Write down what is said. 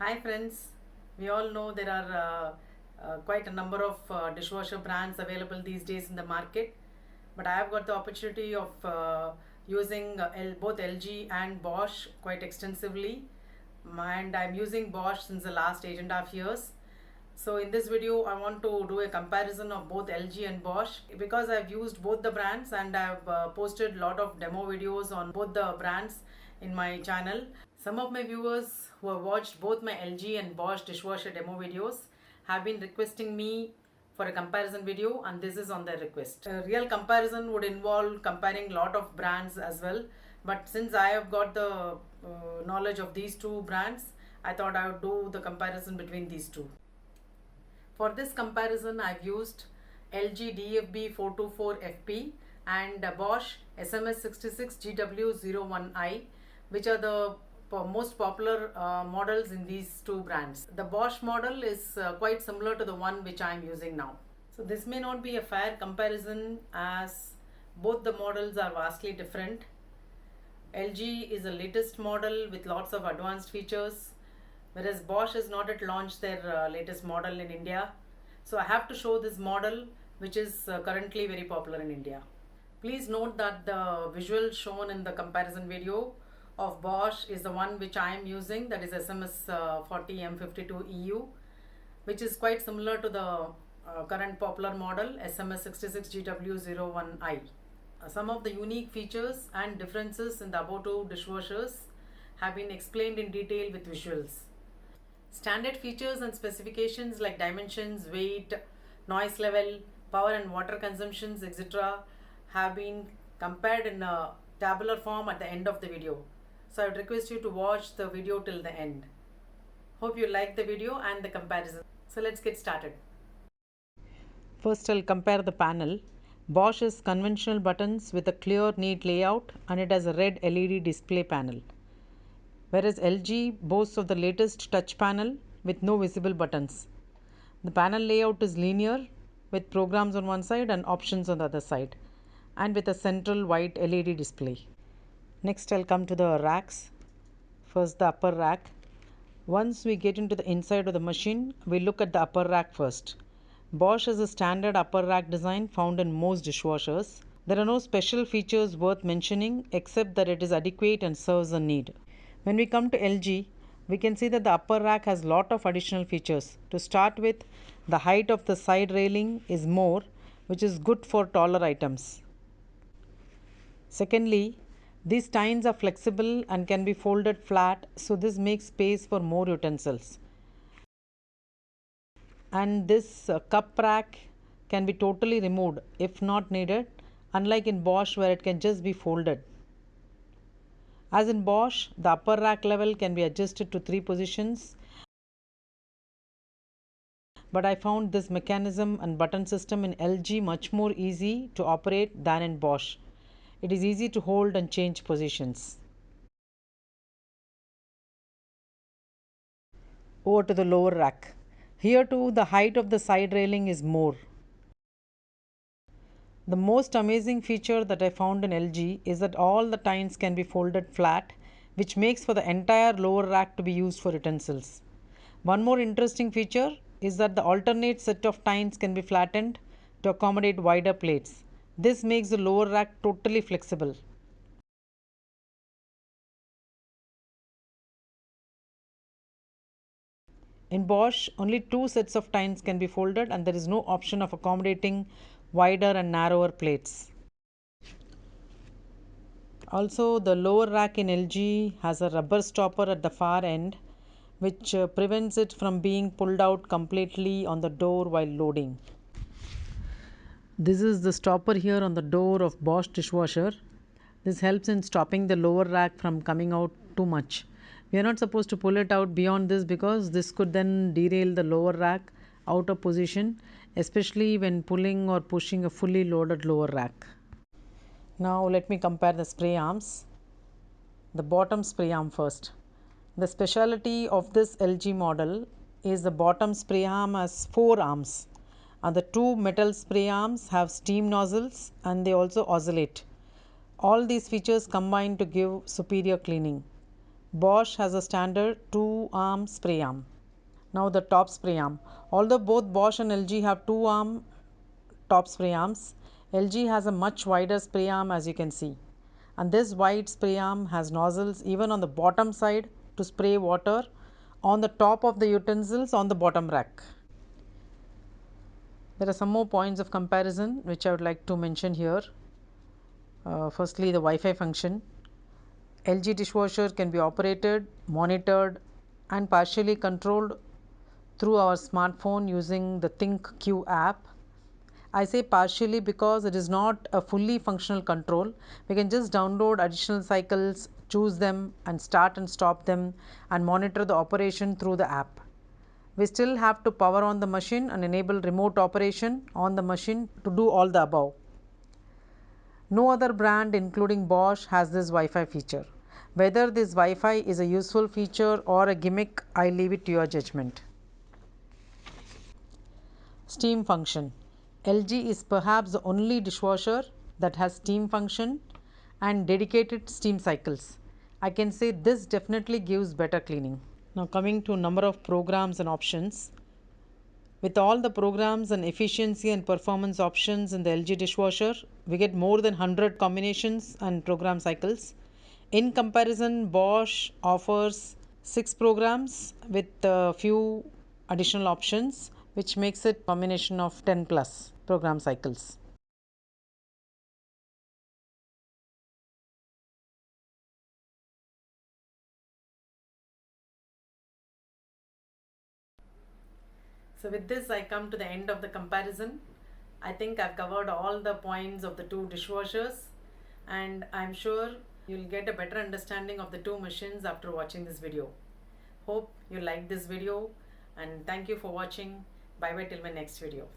Hi friends, we all know there are quite a number of dishwasher brands available these days in the market, but I have got the opportunity of using both LG and Bosch quite extensively, and I'm using Bosch since the last 8.5 years. So in this video I want to do a comparison of both LG and Bosch because I've used both the brands and I've posted a lot of demo videos on both the brands in my channel. Some of my viewers who have watched both my LG and Bosch dishwasher demo videos have been requesting me for a comparison video, and this is on their request. A real comparison would involve comparing lot of brands as well, but since I have got the knowledge of these two brands, I thought I would do the comparison between these two. For this comparison, I've used LG DFB 424FP and Bosch SMS66 GW01i, which are the most popular models in these two brands. The Bosch model is quite similar to the one which I am using now. So this may not be a fair comparison as both the models are vastly different. LG is the latest model with lots of advanced features, whereas Bosch has not yet launched their latest model in India. So I have to show this model which is currently very popular in India. Please note that the visual shown in the comparison video of Bosch is the one which I am using, that is SMS 40M52EU, which is quite similar to the current popular model SMS 66GW01i. Some of the unique features and differences in the above two dishwashers have been explained in detail with visuals. Standard features and specifications like dimensions, weight, noise level, power and water consumptions, etc. have been compared in a tabular form at the end of the video. So I would request you to watch the video till the end. Hope you like the video and the comparison. So let's get started. First I'll compare the panel. Bosch is conventional buttons with a clear neat layout, and it has a red LED display panel. Whereas LG boasts of the latest touch panel with no visible buttons. The panel layout is linear with programs on one side and options on the other side, and with a central white LED display. Next I'll come to the racks. First the upper rack. Once we get into the inside of the machine, we look at the upper rack first. Bosch has a standard upper rack design found in most dishwashers. There are no special features worth mentioning except that it is adequate and serves a need. When we come to LG, we can see that the upper rack has lot of additional features. To start with, the height of the side railing is more, which is good for taller items. Secondly, these tines are flexible and can be folded flat, so this makes space for more utensils. And this cup rack can be totally removed if not needed, unlike in Bosch where it can just be folded. As in Bosch, the upper rack level can be adjusted to 3 positions, but I found this mechanism and button system in LG much more easy to operate than in Bosch. It is easy to hold and change positions. Over to the lower rack. Here too the height of the side railing is more. The most amazing feature that I found in LG is that all the tines can be folded flat, which makes for the entire lower rack to be used for utensils. One more interesting feature is that the alternate set of tines can be flattened to accommodate wider plates. This makes the lower rack totally flexible. In Bosch, only 2 sets of tines can be folded and there is no option of accommodating wider and narrower plates. Also, the lower rack in LG has a rubber stopper at the far end, which prevents it from being pulled out completely on the door while loading. This is the stopper here on the door of Bosch dishwasher. This helps in stopping the lower rack from coming out too much. We are not supposed to pull it out beyond this because this could then derail the lower rack out of position, especially when pulling or pushing a fully loaded lower rack. Now let me compare the spray arms. The bottom spray arm first. The specialty of this LG model is the bottom spray arm has 4 arms, and the 2 metal spray arms have steam nozzles and they also oscillate. All these features combine to give superior cleaning. Bosch has a standard 2-arm spray arm. Now the top spray arm. Although both Bosch and LG have 2-arm top spray arms, LG has a much wider spray arm, as you can see. And this wide spray arm has nozzles even on the bottom side to spray water on the top of the utensils on the bottom rack. There are some more points of comparison which I would like to mention here. Firstly, the Wi-Fi function. LG dishwasher can be operated, monitored and partially controlled through our smartphone using the ThinkQ app. I say partially because it is not a fully functional control. We can just download additional cycles, choose them and start and stop them and monitor the operation through the app. We still have to power on the machine and enable remote operation on the machine to do all the above. No other brand including Bosch has this Wi-Fi feature. Whether this Wi-Fi is a useful feature or a gimmick, I leave it to your judgment. Steam function. LG is perhaps the only dishwasher that has steam function and dedicated steam cycles. I can say this definitely gives better cleaning. Now coming to number of programs and options. With all the programs and efficiency and performance options in the LG dishwasher, we get more than 100 combinations and program cycles. In comparison, Bosch offers 6 programs with a few additional options, which makes it a combination of 10 plus program cycles. So with this, I come to the end of the comparison. I think I've covered all the points of the two dishwashers, and I'm sure you'll get a better understanding of the two machines after watching this video. Hope you like this video, and thank you for watching. Bye bye till my next video.